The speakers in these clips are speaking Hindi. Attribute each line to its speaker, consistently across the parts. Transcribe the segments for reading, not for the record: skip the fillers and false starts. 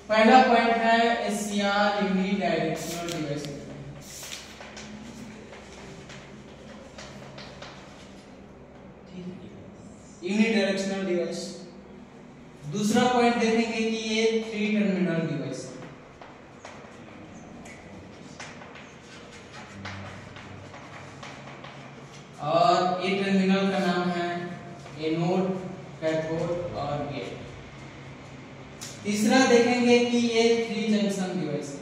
Speaker 1: पहला पॉइंट है SCR unidirectional device. Unidirectional device. दूसरा पॉइंट देखेंगे कि ये 3 टर्मिनल डिवाइस है। और ये टर्मिनल का नाम है एनोड, कैथोड और गेट। तीसरा देखेंगे कि ये 3 जंक्शन डिवाइस है।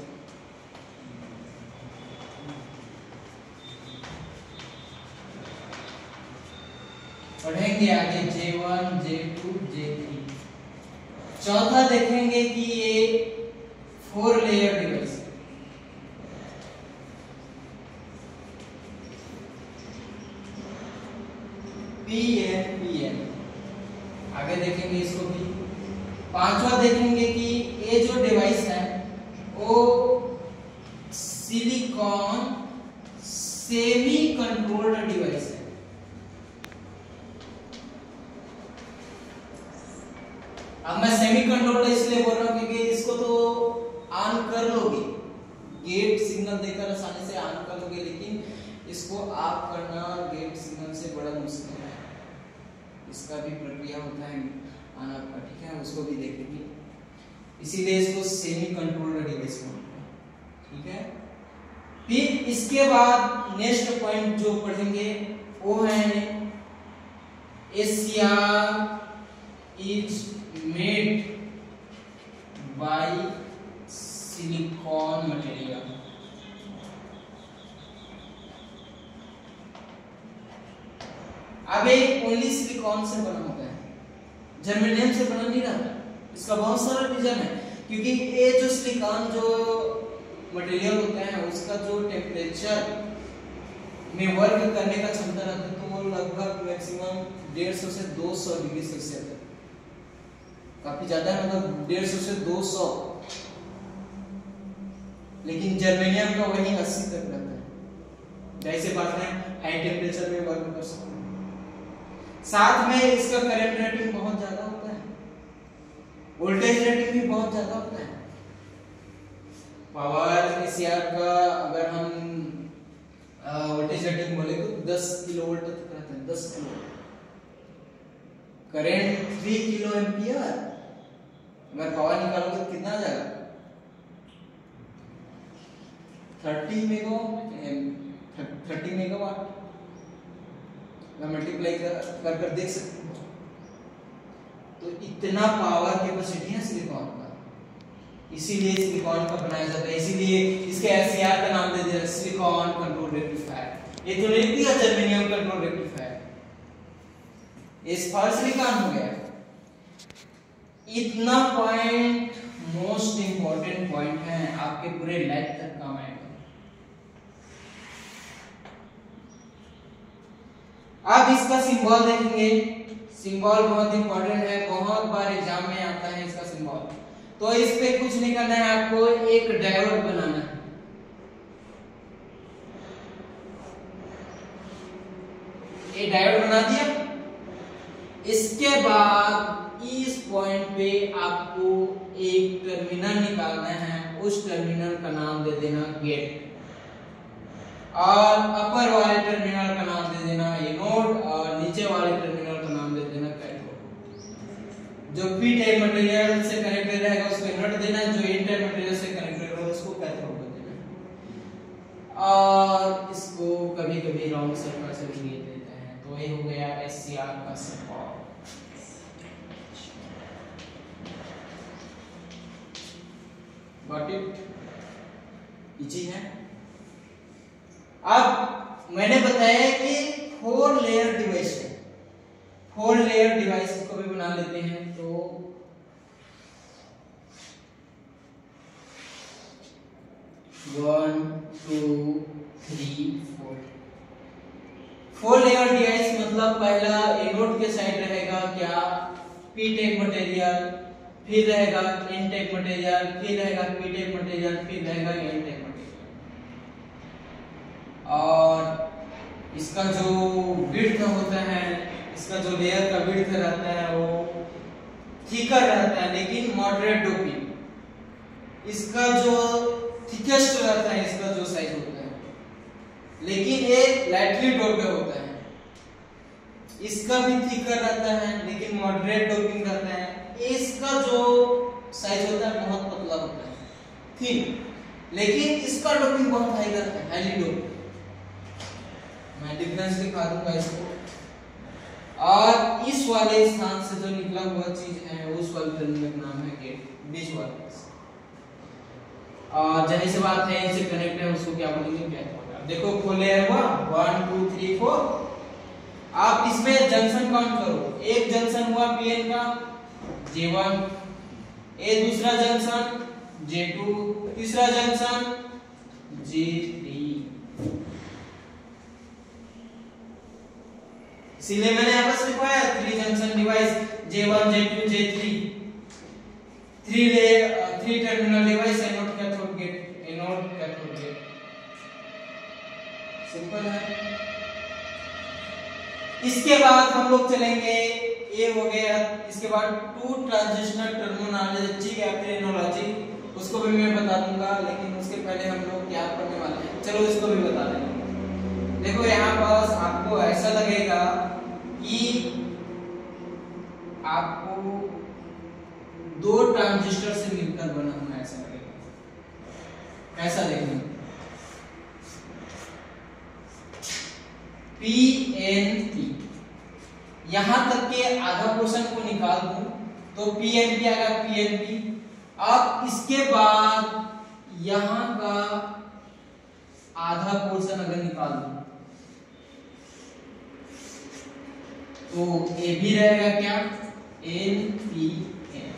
Speaker 1: पढ़ेंगे आगे J1, J2, J3। चौथा देखेंगे कि ये 4 लेयर डिवाइस है। PN। आगे देखेंगे इसको भी। पांचवा देखेंगे कि ये जो डिवाइस है वो सिलिकॉन सेमी कंट्रोल्ड डिवाइस है। अब मैं सेमी कंट्रोल्ड इसलिए बोल रहा हूं क्योंकि इसको तो ऑन कर लोगे, गेट सिग्नल देकर आसानी से ऑन कर लोगे, लेकिन इसको ऑफ करना गेट सिग्नल से बड़ा मुश्किल है। इसका भी प्रक्रिया होता है ऑन ऑफ का, ठीक है, उसको भी देखेंगे। इसीलिए इसको सेमी कंट्रोल्ड डिवाइस बोलते हैं, ठीक है। फिर इसके बाद नेक्स्ट पॉइंट जो पढ़ेंगे वो है SCR is made by silicon material. अब ये ओनली सिलिकॉन से बना होता है, जर्मेनियम से बना नहीं रहता। इसका बहुत सारा रीजन है, क्योंकि ये जो सिलिकॉन जो मटेरियल होता है उसका जो टेम्परेचर में वर्क करने का क्षमता रहता है, तो वो लगभग मैक्सिमम 150 से 200 डिग्री सेल्सियस है। काफी ज्यादा है, मतलब 150 से 200। लेकिन जर्मेनियम का वही 80 तक रहता है। जैसे बात है हाई टेम्परेचर में वर्क कर सकते हैं। साथ में इसका करंट रेटिंग बहुत ज्यादा होता है, वोल्टेज रेटिंग भी बहुत ज्यादा होता है। पावर एससीआर का अगर हम वोल्टेज रेटिंग बोले तो 10 किलोवोल्ट तक रहता है, 10 किलो। करंट 3 किलो एम्पियर, अगर पावर निकालोगे तो कितना आ जाएगा? 30 मेगावाट। मल्टीप्लाई कर देख सकते हो। तो इतना पावर कैपेसिटी है सिलिकॉन का, इसीलिए सिलिकॉन का बनाया जाता है। इसीलिए इसके एससीआर का नाम दे दिया सिलिकॉन कंट्रोल रेक्टिफायर। ये तो नहीं दिया जर्मेनियम कंट्रोल रेक्टिफायर, इस पर सिलिकॉन हो गया। इतना पॉइंट मोस्ट इंपॉर्टेंट पॉइंट है, आपके पूरे लाइफ तक काम आएगा। अब इसका सिंबल देखेंगे। सिंबल बहुत इंपॉर्टेंट है, बहुत बार एग्जाम में आता है इसका सिंबल। तो इस पे कुछ नहीं करना है, आपको एक डायोड बनाना है। ये डायोड बना दिया। इसके बाद इस पॉइंट पे आपको एक टर्मिनल निकालना है, उस टर्मिनल का नाम दे देना गेट, और अपर वाले टर्मिनल का नाम दे देना एनोड, और नीचे वाले टर्मिनल का नाम दे देना कैथोड। जो पी टाइप मटेरियल से कनेक्टेड रहेगा उसको एनोड देना, जो एन टाइप मटेरियल से कनेक्टेड होगा उसको कैथोड देना। और इसको कभी-कभी राउंड सर्कल से भी देते हैं। तो ये हो गया एससीआर का सिंबल। Got it? इजी है। अब मैंने बताया कि 4 लेयर डिवाइस है, 4 लेयर डिवाइस को भी बना लेते हैं। तो 1 2 3 4 लेयर डिवाइस मतलब पहला एनोड के साइड रहेगा क्या पी टाइप मटेरियल, फिर रहेगा एन टाइप मटेरियल, फिर रहेगा पी टाइप मटेरियल, फिर रहेगा एन टाइप मटेरियल। और इसका जो विड्थ होता है, इसका जो लेयर का विड्थ रहता है वो थिकर रहता है, लेकिन मॉडरेट डोपिंग। इसका जो थिकेस्ट रहता है, इसका जो साइज होता है, लेकिन ये लाइटली डोप्ड होता है। इसका भी थिकर रहता है लेकिन मॉडरेट डोपिंग रहता है। इसका जो साइज होता है बहुत पतला होता है, थिन, लेकिन इसका डोपिंग बहुत हाई रहता है, हाईली डोप्ड। मैं डिफरेंस दिखा दूंगा इसको। और इस वाले स्थान से जो निकला हुआ चीज है उस वाले टर्मिनल का नाम है गेट, बीच वाला। और जाहिर सी बात है इनसे कनेक्ट है, उसको क्या बोलेंगे, कैथोड। अब देखो खोले हुआ 1 2 3 4। आप इसमें जंक्शन काउंट करो। एक जंक्शन हुआ पीएन का J1, ए दूसरा जंक्शन J2, तीसरा जंक्शन J3। इसीलिए मैंने यहां पर लिखवाया 3 junction device J1 J2 J3, 3 terminal device, anode cathode gate, anode cathode gate. Simple है। इसके बाद हम लोग चलेंगे, ये हो गया। इसके बाद 2 ट्रांजिशनल टर्मिनोलॉजी या फिर एनोलॉजी, उसको भी मैं बता दूंगा, लेकिन उसके पहले हम लोग क्या पढ़ने वाले हैं, चलो इसको भी बता देंगे। देखो यहाँ पास आपको ऐसा लगेगा कि आपको 2 ट्रांजिस्टर से मिलकर बना हुआ ऐसा लगेगा। ऐसा देखना PNP, यहां तक के आधा पोर्शन को निकाल दूं तो PNP आएगा, PNP। अब इसके बाद यहां का आधा पोर्शन अगर निकाल दूं तो ये भी रहेगा क्या, NPN।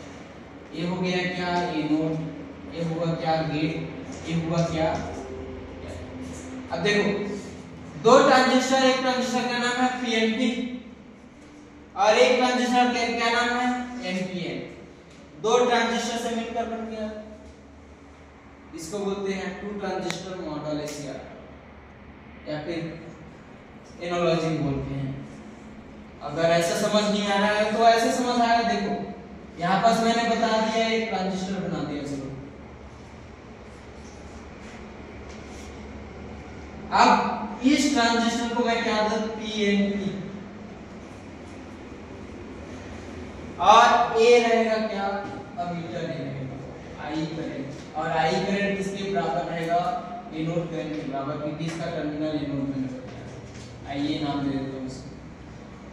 Speaker 1: ये हो गया क्या, एनोड, ये होगा क्या, गेट, ये होगा क्या। अब देखो 2 ट्रांजिस्टर, एक ट्रांजिस्टर का नाम है PNP और एक ट्रांजिस्टर का क्या नाम है, NPN। 2 ट्रांजिस्टर से मिलकर बन गया, इसको बोलते हैं 2 ट्रांजिस्टर मॉडल SCR या फिर एनोलॉजी बोलते हैं। अगर ऐसा समझ नहीं आ रहा है तो ऐसे समझ आएगा। देखो यहाँ पास मैंने बता दिया, एक ट्रांजिस्टर बना दिया। चलो अब इस ट्रांजिस्टर को मैं क्या दूं, PNP, और ए रहेगा क्या, अमीटर रहेगा, आई करंट। और आई करंट किसके बराबर रहेगा, एनोड करंट के बराबर, क्योंकि इसका टर्मिनल एनोड में होता है। आइए नाम दे देता हूं इसको।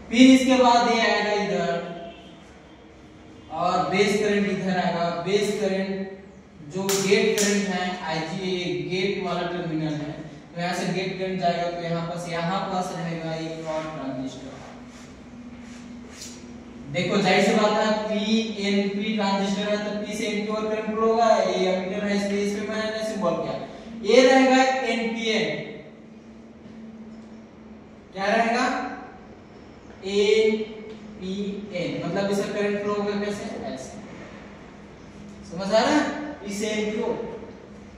Speaker 1: फिर इसके बाद ये आएगा इधर और बेस करंट इधर आएगा। बेस करंट जो गेट करंट है, IG गेट वाला टर्मिनल है, तो यहाँ से गेट करंट जाएगा तो यहाँ पास रहेगा एक और ट्रांजिस्टर। देखो जाहिर सी बात है, PNP ट्रांजिस्टर है तो P से N की ओर करंट फ्लो होगा। ये एमीटर है इसलिए इस पे मैंने सिंबल किया। ये रहेगा NPN, क्या रहेगा, NPN, मतलब इसका करंट फ्लो होगा कैसे, ऐसे। समझ आ रहा है, इसे N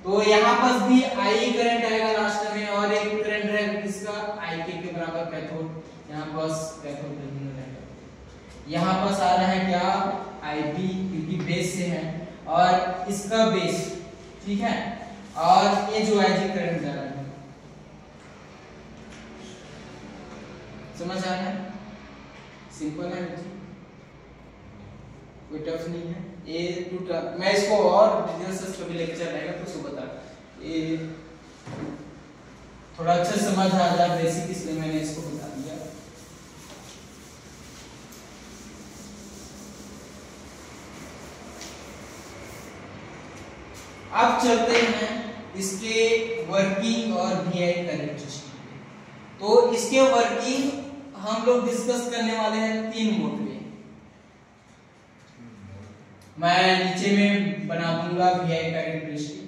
Speaker 1: तो यहाँ पास भी I करंट आएगा लास्ट में, और एक करंट रहेगा किसका, IK के बराबर कैथोड। यहाँ पास कैथोड टर्मिनल रहेगा। यहाँ पास आ रहा है क्या, IB, क्योंकि बेस से है, और इसका बेस, ठीक है। और ये जो IG करंट जा रहा है, समझ आ रहा है, सिंपल है, कोई टफ नहीं है। ये टू मैं इसको और डिटेल से कभी लेक्चर रहेगा तो उसको बता, ये थोड़ा अच्छा समझ आ जाए बेसिक, इसलिए मैंने इसको बता दिया। अब चलते हैं इसके वर्किंग और VI कैरेक्टरिस्टिक। तो इसके वर्किंग हम लोग डिस्कस करने वाले हैं 3 मोड में। मैं नीचे में बना दूंगा VI कैरेक्टरिस्टिक।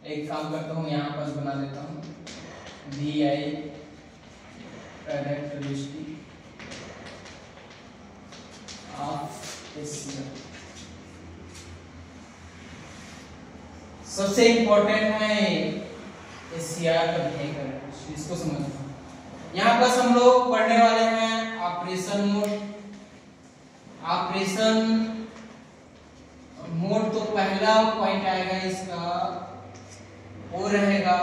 Speaker 1: एक काम करता हूं, यहां पर बना देता हूं VI कैरेक्टरिस्टिक ऑफ SCR। सबसे इंपॉर्टेंट है SCR का VI कैरेक्टरिस्टिक, इसको समझना। यहाँ पर हम लोग पढ़ने वाले हैं ऑपरेशन मोड। ऑपरेशन मोड तो पहले पहला पॉइंट आएगा इसका, वो रहेगा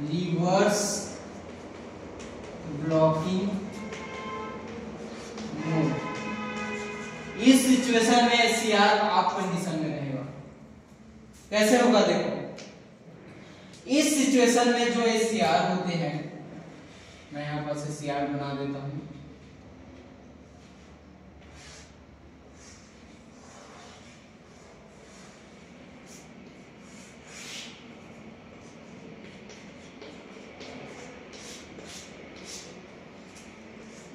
Speaker 1: रिवर्स ब्लॉकिंग मोड। इस सिचुएशन में एससीआर ऑफ कंडीशन में रहेगा। कैसे होगा देखो, इस सिचुएशन में जो एससीआर होते हैं, मैं यहां पर एससीआर बना देता हूं।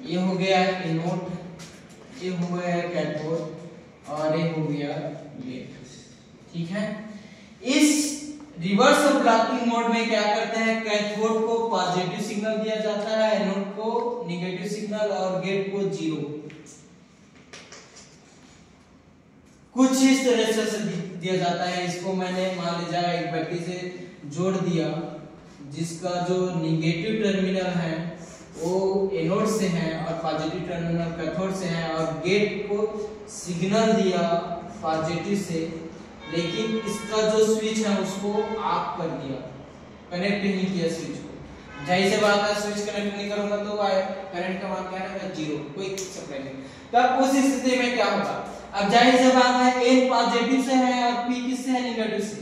Speaker 1: ये हो गया एनोड, ये हो गया कैथोड और ये हो गया गेट। ठीक है, इस रिवर्स ब्लॉकिंग मोड में क्या करते हैं, कैथोड को पॉजिटिव सिग्नल दिया जाता है, एनोड को नेगेटिव सिग्नल और गेट को 0। कुछ इस तरह से दिया जाता है। इसको मैंने मान लीजिए एक बैटरी से जोड़ दिया, जिसका जो नेगेटिव टर्मिनल है वो एनोड से है और पॉजिटिव टर्मिनल कैथोड से है, और गेट को सिग्नल दिया पॉजिटिव से, लेकिन इसका जो स्विच है उसको ऑफ कर दिया, कनेक्ट नहीं किया स्विच को। जाहिर सी बात है, स्विच कनेक्ट नहीं करूंगा तो करंट का मान क्या रहेगा, 0, कोई सप्लाई नहीं। तब उस स्थिति में क्या होगा, अब जाहिर सी बात है एन पॉजिटिव से है और पी किससे है, नेगेटिव से।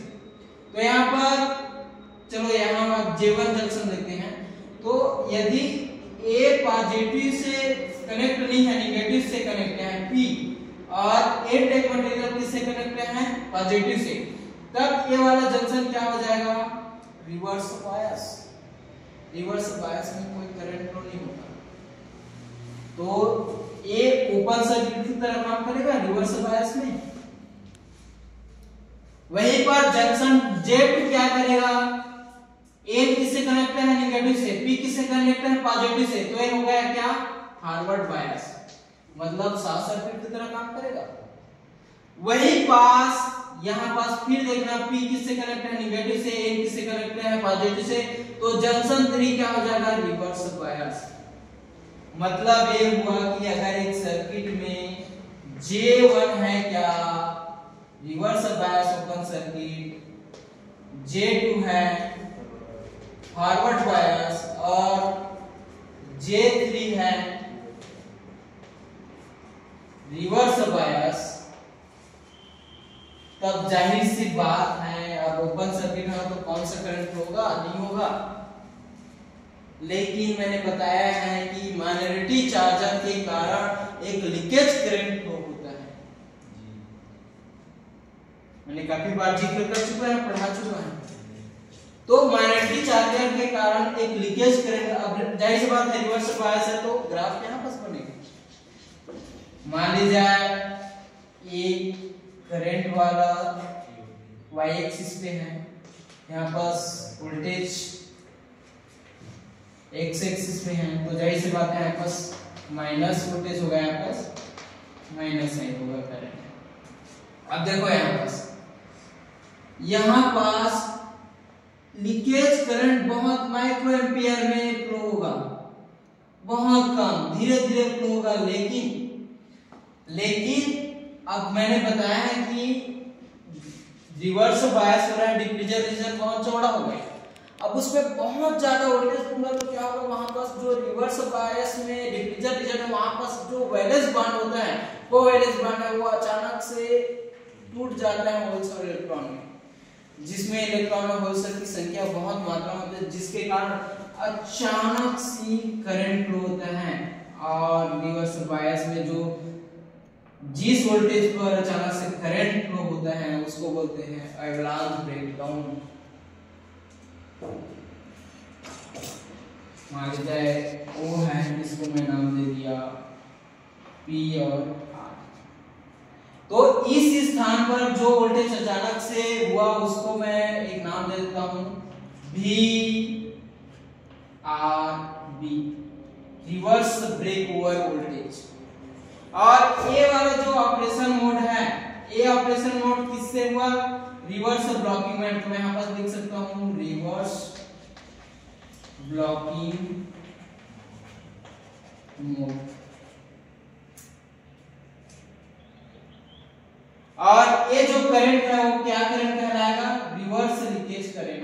Speaker 1: तो यहाँ पर चलो यहाँ आप J1 जंक्शन देखते हैं, तो यदि ए पॉजिटिव से कनेक्ट नहीं है, नेगेटिव से कनेक्ट है पी, और ए टाइप मटेरियल किससे कनेक्ट है, पॉजिटिव से, तब ये वाला जंक्शन क्या हो जाएगा, रिवर्स बायस। रिवर्स बायस में कोई करंट फ्लो नहीं होता, तो ये ओपन सर्किट की तरह काम करेगा रिवर्स बायस में। वहीं पर जंक्शन Z क्या करेगा, ए किससे कनेक्ट है, नेगेटिव से, पी किससे कनेक्ट है, पॉजिटिव से, तो ये हो गया क्या, फॉरवर्ड बायस, मतलब शॉर्ट सर्किट की तरह काम करेगा। वही पास यहां पास फिर देखना, पी किससे कनेक्ट है, नेगेटिव से, ए किससे कनेक्ट है, पॉजिटिव से, तो जंक्शन 3 क्या हो जाएगा, रिवर्स बायस। मतलब ये हुआ कि अगर एक सर्किट में J1 है क्या, reverse bias open circuit, J2 है फॉरवर्ड बायस और J3 है रिवर्स बायस, तब जाहिर सी बात है अब ओपन सर्किट है तो कौन सा करंट होगा, नहीं होगा। लेकिन मैंने बताया है कि माइनॉरिटी चार्जर के कारण एक लीकेज करंट फ्लो होता है, मैंने काफी बार जिक्र कर चुका है, पढ़ा चुका है। तो माइनॉरिटी चार्जर के कारण एक लीकेज करंट, अब जाहिर सी बात है रिवर्स बायस है तो ग्राफ यहां पास बनेगा। मान लीजिए ये करंट वाला y एक्सिस पे है, यहाँ पास वोल्टेज x एक्सिस पे है, तो जाहिर सी बात है यहाँ पास माइनस वोल्टेज होगा, यहाँ पास माइनस साइन होगा करंट। अब देखो यहाँ पास लीकेज करंट बहुत माइक्रो एम्पियर में फ्लो होगा, बहुत कम, धीरे धीरे फ्लो होगा, लेकिन अब मैंने बताया है कि रिवर्स बायस हो रहा है, डिफ्यूजन रीजन बहुत चौड़ा हो गया, अब उसमें बहुत ज्यादा वोल्टेज दूंगा तो क्या होगा, वहां पास जो रिवर्स बायस में डिफ्यूजन रीजन है वहां पास जो वैलेंस बॉन्ड होता है, वो वैलेंस बॉन्ड है वो अचानक से टूट जाता है होल्स और इलेक्ट्रॉन में, जिसमें इलेक्ट्रॉन और होल्स की संख्या बहुत मात्रा में होती है, जिसके कारण अचानक सी करंट फ्लो होता है। और रिवर्स बायस में जो जिस वोल्टेज पर अचानक से करंट फ्लो होता है उसको बोलते हैं एवलांच ब्रेकडाउन। मान लीजिए O है, इसको मैं नाम दे दिया P और R। तो इस स्थान पर जो वोल्टेज अचानक से हुआ उसको मैं एक नाम दे देता हूं VRB, reverse breakover voltage. और ए वाला जो ऑपरेशन मोड है, ए ऑपरेशन मोड किससे हुआ, रिवर्स ब्लॉकिंग मोड। तो मैं यहां पर लिख सकता हूं रिवर्स ब्लॉकिंग मोड। और ये जो करंट है वो क्या करंट कहलाएगा? रिवर्स लीकेज करंट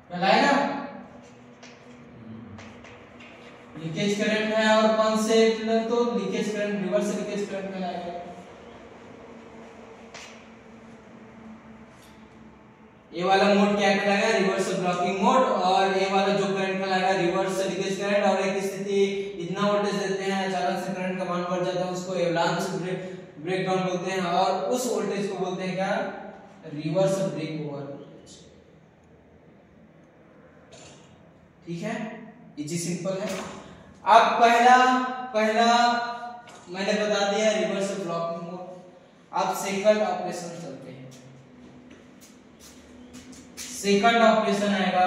Speaker 1: कहलाएगा। लीकेज करंट है और कौन से तो leakage current, reverse leakage current कहलाएगा। ये वाला मोड क्या कहलाएगा? Reverse blocking mode. और ये वाला जो करंट कहलाएगा रिवर्स लीकेज करंट। और एक स्थिति इतना वोल्टेज देते हैं अचानक से करंट का मान बढ़ जाता है, उसको एवलांच ब्रेकडाउन बोलते हैं। और उस वोल्टेज को बोलते हैं क्या? Reverse breakover voltage. ठीक है, इजी सिंपल है। अब पहला मैंने बता दिया रिवर्स ब्लॉकिंग मोड। अब सेकंड ऑपरेशन चलते हैं। सेकंड ऑपरेशन आएगा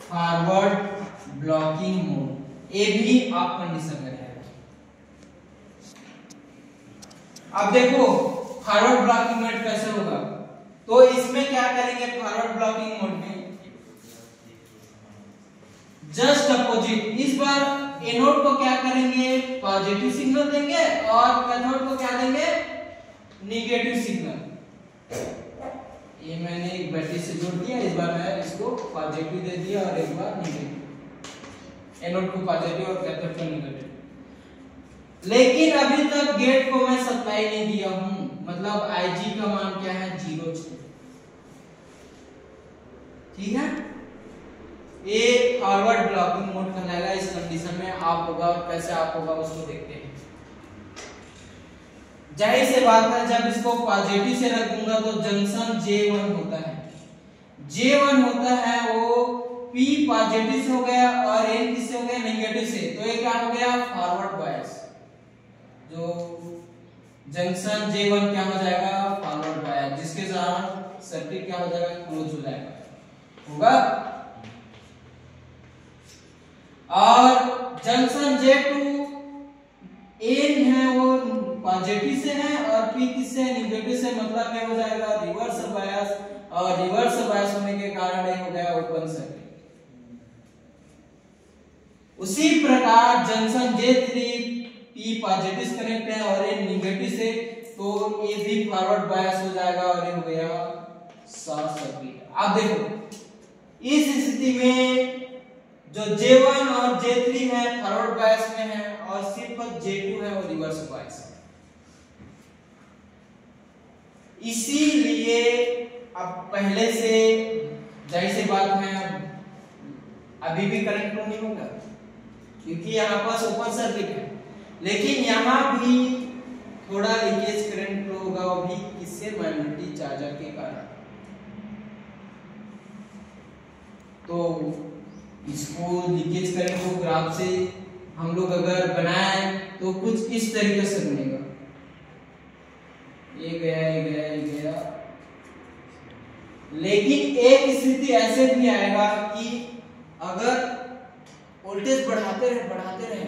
Speaker 1: फॉरवर्ड ब्लॉकिंग मोड। ये भी आप कंडीशन में है। अब देखो फॉरवर्ड ब्लॉकिंग मोड कैसे होगा, तो इसमें क्या करेंगे? फॉरवर्ड ब्लॉकिंग मोड में जस्ट अपोजिट, इस बार एनोड को क्या करेंगे? पॉजिटिव सिग्नल देंगे और कैथोड को क्या देंगे? Negative signal. ये मैंने एक बैटरी से जोड़ दिया, इस बार मैं इसको पॉजिटिव दे दिया और एक बार नेगेटिव। एनोड को पॉजिटिव और कैथोड को नेगेटिव। लेकिन अभी तक गेट को मैं सप्लाई नहीं दिया हूं, मतलब Ig का मान क्या है? 0 है। ठीक है, ये फॉरवर्ड ब्लॉकिंग मोड कहलाएगा। इस कंडीशन में आप होगा, और कैसे आप होगा उसको देखते हैं। जाहिर सी बात है, जब इसको पॉजिटिव से रख दूंगा तो जंक्शन J1 होता है। J1 होता है वो P पॉजिटिव से हो गया और N किससे हो गया? नेगेटिव से। तो ये क्या हो गया? Forward bias. जो जंक्शन J1 क्या हो जाएगा? फॉरवर्ड बायस, जिसके कारण सर्किट क्या हो जाएगा? क्लोज हो जाएगा। होगा। और जंक्शन J2 N है वो पॉजिटिव से है और P किससे? नेगेटिव से। मतलब ये हो जाएगा रिवर्स बायस, और रिवर्स बायस होने के कारण ये हो गया ओपन सर्किट। उसी प्रकार जंक्शन J3 P पॉजिटिव से कनेक्ट है और N नेगेटिव से, तो ये भी फॉरवर्ड बायस हो जाएगा और ये हो गया शॉर्ट सर्किट। अब देखो इस स्थिति में जो J1 और J3 है फॉरवर्ड बायस में है और सिर्फ J2 है वो रिवर्स बायस है। इसीलिए अब पहले से जाहिर सी बात है अभी भी करंट फ्लो नहीं होगा, क्योंकि यहाँ पास ओपन सर्किट है। लेकिन यहाँ भी थोड़ा लीकेज करंट फ्लो होगा, वो भी किससे? मैग्नेटिक चार्जर के कारण। तो इसको लीकेज करंट को ग्राफ से हम लोग अगर बनाए तो कुछ इस तरीके से बनेगा। ये गया, ये गया, ये गया। लेकिन एक स्थिति ऐसे भी आएगा कि अगर वोल्टेज बढ़ाते रहे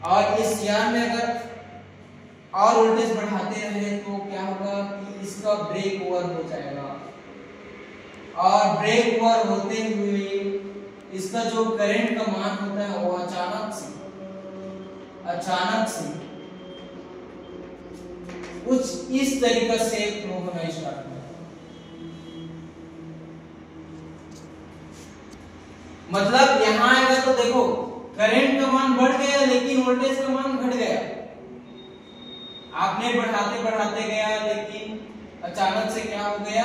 Speaker 1: और इस यार में अगर और वोल्टेज बढ़ाते रहे तो क्या होगा कि इसका ब्रेक ओवर हो जाएगा। और ब्रेक ओवर होते हुए इसका जो करंट का मान होता है वो अचानक से कुछ इस तरीके से फ्लो होना स्टार्ट हुआ। मतलब यहां आएगा तो देखो करंट का मान बढ़ गया लेकिन वोल्टेज का मान घट गया। आपने बढ़ाते गया लेकिन अचानक से क्या हो गया,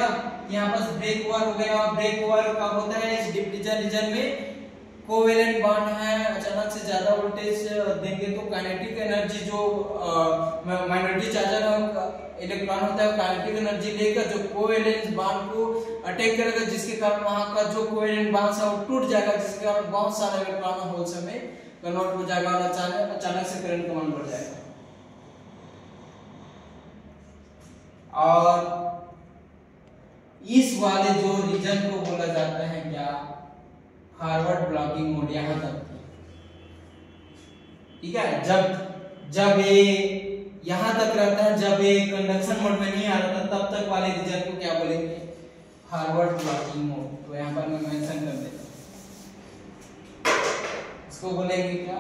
Speaker 1: यहाँ पर ब्रेक ओवर हो गया। ब्रेक ओवर कब होता है? इस डिप्लीशन रीजन में कोवेलेंट बॉन्ड है, अचानक से ज्यादा वोल्टेज देंगे तो काइनेटिक एनर्जी जो मैग्नेटिक चार्जर इलेक्ट्रॉन होता है काइनेटिक एनर्जी लेकर जो कोवेलेंट बॉन्ड को अटैक करेगा, जिसके कारण वहां का जो कोवेलेंट बॉन्ड है वो टूट जाएगा, जिसके कारण बहुत सारे इलेक्ट्रॉन होल में कन्वर्ट हो जाएगा और अचानक से करंट का मान बढ़ जाएगा। और इस वाले जो रीजन को बोला जाता है क्या? Forward blocking mode. यहां तक ठीक है। जब ये यहां तक रहता है, जब ये कंडक्शन मोड में नहीं आ रहा तब तक वाले रीजन को क्या बोलेंगे? फॉरवर्ड ब्लॉकिंग मोड, तो यहाँ पर मैं मेंशन कर देता हूँ, इसको बोलेंगे क्या,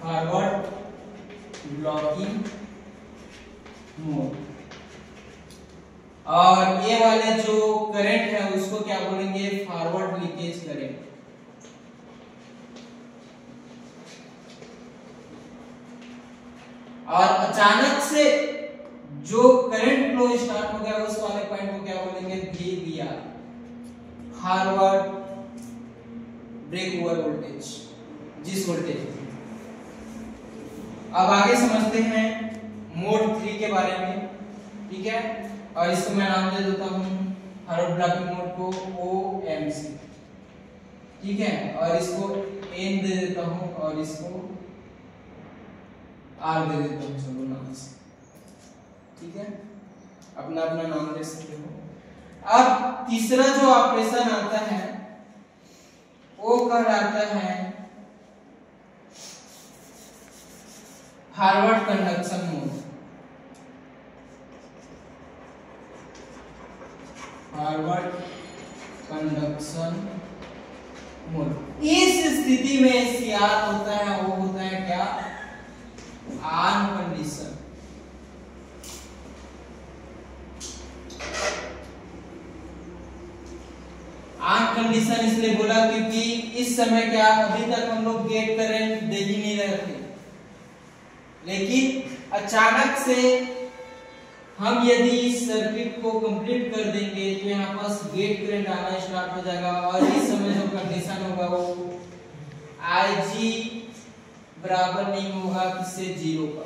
Speaker 1: फॉरवर्ड ब्लॉकिंग मोड। और ये वाले जो करंट है उसको क्या बोलेंगे, फॉरवर्ड लीकेज करंट। और अचानक से जो करंट फ्लो स्टार्ट हो गया उस वाले पॉइंट को क्या बोलेंगे, VBR, forward breakover voltage, जिस वोल्टेज। अब आगे समझते हैं मोड 3 के बारे में, ठीक है। और इसको मैं नाम दे देता हूं फॉरवर्ड ब्लॉकिंग मोड को OMC, ठीक है। और इसको N दे देता हूं और इसको R दे देता हूं, सब नाम से, ठीक है। अपना अपना नाम दे सकते हो। अब तीसरा जो ऑपरेशन आता है वो कहलाता है forward conduction mode. Forward conduction mode, इस स्थिति में CR होता है, वो होता है क्या, ऑन कंडीशन। ऑन कंडीशन इसलिए बोला क्योंकि इस समय क्या, अभी तक हम लोग गेट करंट दे ही नहीं रहे थे, लेकिन अचानक से हम यदि इस सर्किट को कंप्लीट कर देंगे तो यहाँ पास गेट करंट आना स्टार्ट हो जाएगा। और इस समय जो कंडीशन होगा वो IG बराबर नहीं होगा किससे, 0 का।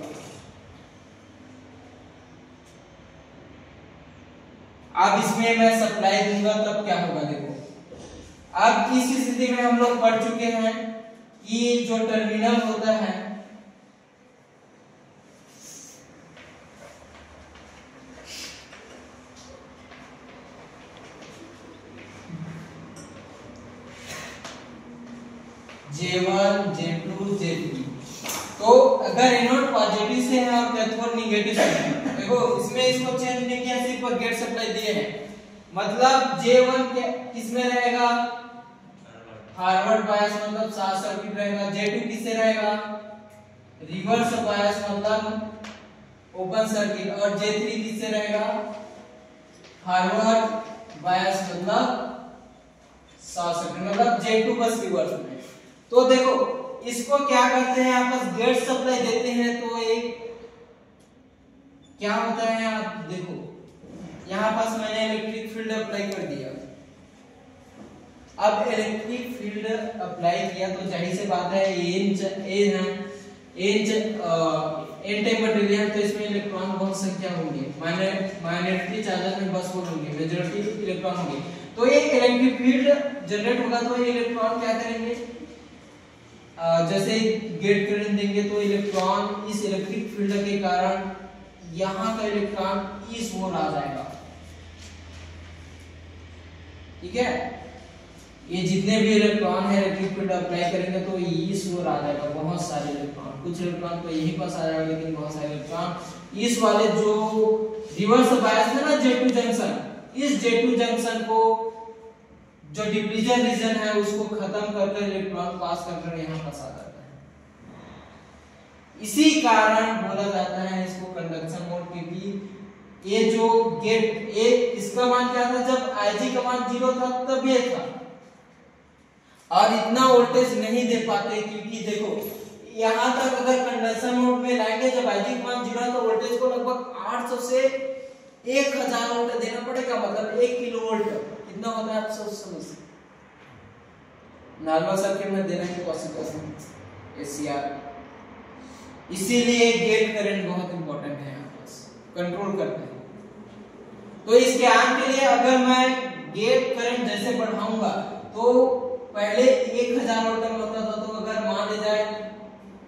Speaker 1: अब इसमें मैं सप्लाई दूंगा तब क्या होगा, देखो। अब इस स्थिति में हम लोग पढ़ चुके हैं कि जो टर्मिनल होता है J1, J2, J3, तो अगर एनोड पॉजिटिव से है और कैथोड निगेटिव से है, देखो इसमें इसको चेंज नहीं किया, सिर्फ गेट सप्लाई दिए हैं, मतलब J1 किसमें रहेगा, फॉरवर्ड बायस मतलब शॉर्ट सर्किट रहेगा। J2 किससे रहेगा, रिवर्स बायस मतलब ओपन सर्किट। और J3 किससे रहेगा, फॉरवर्ड बायस मतलब शॉर्ट सर्किट, मतलब J2 बस रिवर्स में। तो देखो इसको क्या करते हैं, यहाँ पास गेट सप्लाई देते हैं तो एक क्या होता है, आप देखो यहाँ पास मैंने इलेक्ट्रिक फील्ड अप्लाई कर दिया। अब इलेक्ट्रिक फील्ड अप्लाई किया तो जाहिर सी बात है एन टाइप मटेरियल है, तो इसमें इलेक्ट्रॉन बहुत संख्या होंगी, माइनॉरिटी चार्जेस में बस वो होंगे, मेजॉरिटी इलेक्ट्रॉन होंगे। तो ये इलेक्ट्रिक फील्ड जनरेट होगा तो ये इलेक्ट्रॉन क्या करेंगे, जैसे गेट करंट देंगे तो इलेक्ट्रॉन इस इलेक्ट्रिक फील्ड के कारण यहाँ का इलेक्ट्रॉन इस ओर आ जाएगा, ठीक है। ये जितने भी इलेक्ट्रॉन है इलेक्ट्रिक फील्ड अप्लाई करेंगे तो इस ओर आ जाएगा, बहुत सारे इलेक्ट्रॉन, कुछ इलेक्ट्रॉन तो यहीं पास आ जाएगा, लेकिन बहुत सारे इलेक्ट्रॉन इस वाले जो रिवर्स बायस है ना J2 जंक्शन, इस J2 जंक्शन को जो डिप्लीजन रीजन है उसको खत्म करके इलेक्ट्रॉन पास करकर यहाँ पास आ जाता है। इसी कारण बोला जाता है इसको कंडक्शन मोड, क्योंकि ये जो गेट ए इसका मान क्या था, जब IG का मान 0 था तब ये था, और इतना वोल्टेज नहीं दे पाते क्योंकि देखो यहाँ तक अगर कंडक्शन मोड में लाएंगे, जब IG का मान 0 तो वोल्टेज को लगभग 800 से 1000 वोल्ट देना पड़ेगा, मतलब 1 किलो वोल्ट कितना होता है आप सोच समझ। नॉर्मल सर्किट में देने की कोशिश SCR, इसीलिए गेट करंट बहुत इंपॉर्टेंट है, यहाँ पास कंट्रोल करते हैं। तो इसके आम के लिए अगर मैं गेट करंट जैसे बढ़ाऊंगा तो पहले 1000 वोल्ट होता था, तो अगर मान ले जाए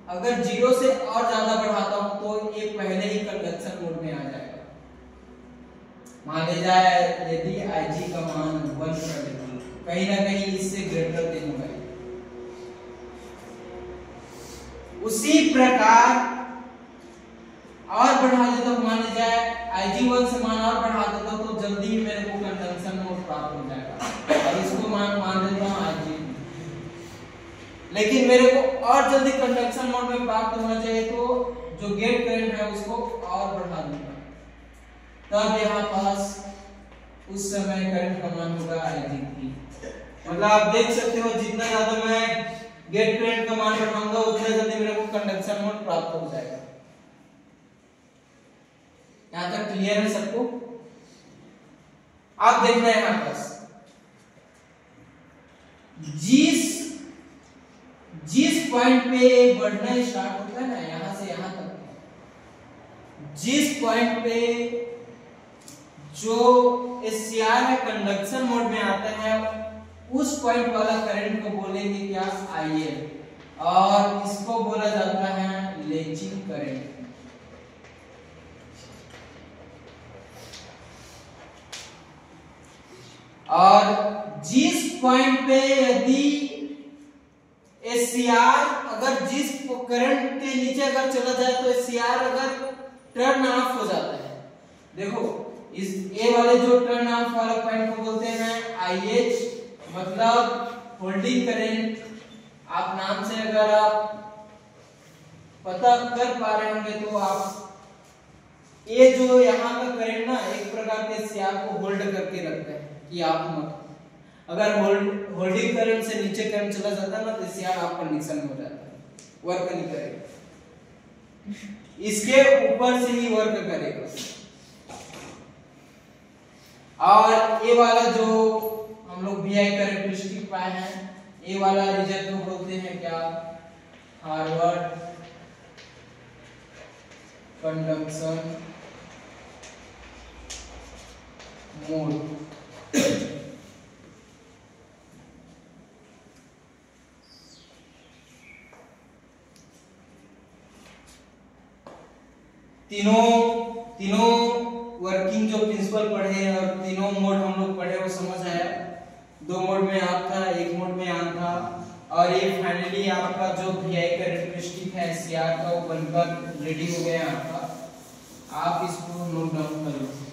Speaker 1: अगर 0 से और ज्यादा बढ़ाता हूं तो ये पहले ही कंडक्शन मोड में आ जाएगा। मान ले जाए यदि IG का मान 1 कर देता हूं, कहीं ना कहीं इससे ग्रेटर देन होगा। उसी प्रकार और बढ़ा देता हूं, मान ले जाए Ig1 से मान और बढ़ा देता हूं तो जल्दी ही मेरे को कंडक्शन मोड प्राप्त हो जाएगा और इसको मान देता हूं Ig। लेकिन मेरे को और जल्दी कंडक्शन मोड में प्राप्त होना चाहिए तो जो गेट करंट है उसको और बढ़ा दूंगा, तब यहाँ पास उस समय करंट का मान होगा Ig3। मतलब आप देख सकते हो जितना ज्यादा मैं गेट करंट का मान बढ़ाऊंगा उतना जल्दी मेरे को कंडक्शन मोड प्राप्त हो जाएगा। यहां तक क्लियर है सबको? आप देखना है यहां पास जिस पॉइंट पे बढ़ना स्टार्ट होता है ना, यहां से यहां तक, जिस पॉइंट पे जो एससीआर है कंडक्शन मोड में आता है उस पॉइंट वाला करंट को बोलेंगे क्या? IL, और इसको बोला जाता है लेचिंग करंट। और जिस पॉइंट पे यदि एससीआर अगर जिस करंट के नीचे अगर चला जाए तो एससीआर अगर टर्न ऑफ हो जाता है, देखो इस ए वाले जो टर्न ऑफ वाला पॉइंट को बोलते हैं IH, मतलब होल्डिंग करंट। आप नाम से अगर आप पता कर पा रहे होंगे तो आप ये जो यहाँ का करंट ना एक प्रकार के एससीआर को होल्ड करके रखता है कि आप मत, अगर होल्डिंग करंट से नीचे करंट चला जाता है ना तो एससीआर आप कंडीशन में हो जाता है, वर्क नहीं करेगा, इसके ऊपर से ही वर्क करेगा। और ये वाला जो हम लोग VI कैरेक्टरिस्टिक पाए हैं, ये वाला रिजल्ट को बोलते हैं क्या? Forward conduction mode. तीनों वर्किंग जो प्रिंसिपल पढ़े हैं और तीनों मोड हम लोग पढ़े वो समझ आया। 2 मोड में आप था, 1 मोड में आन था, और ये फाइनली आपका जो VI कैरेक्टरिस्टिक है एससीआर का वो बनकर रेडी हो गया आपका। आप इसको नोट डाउन कर लो।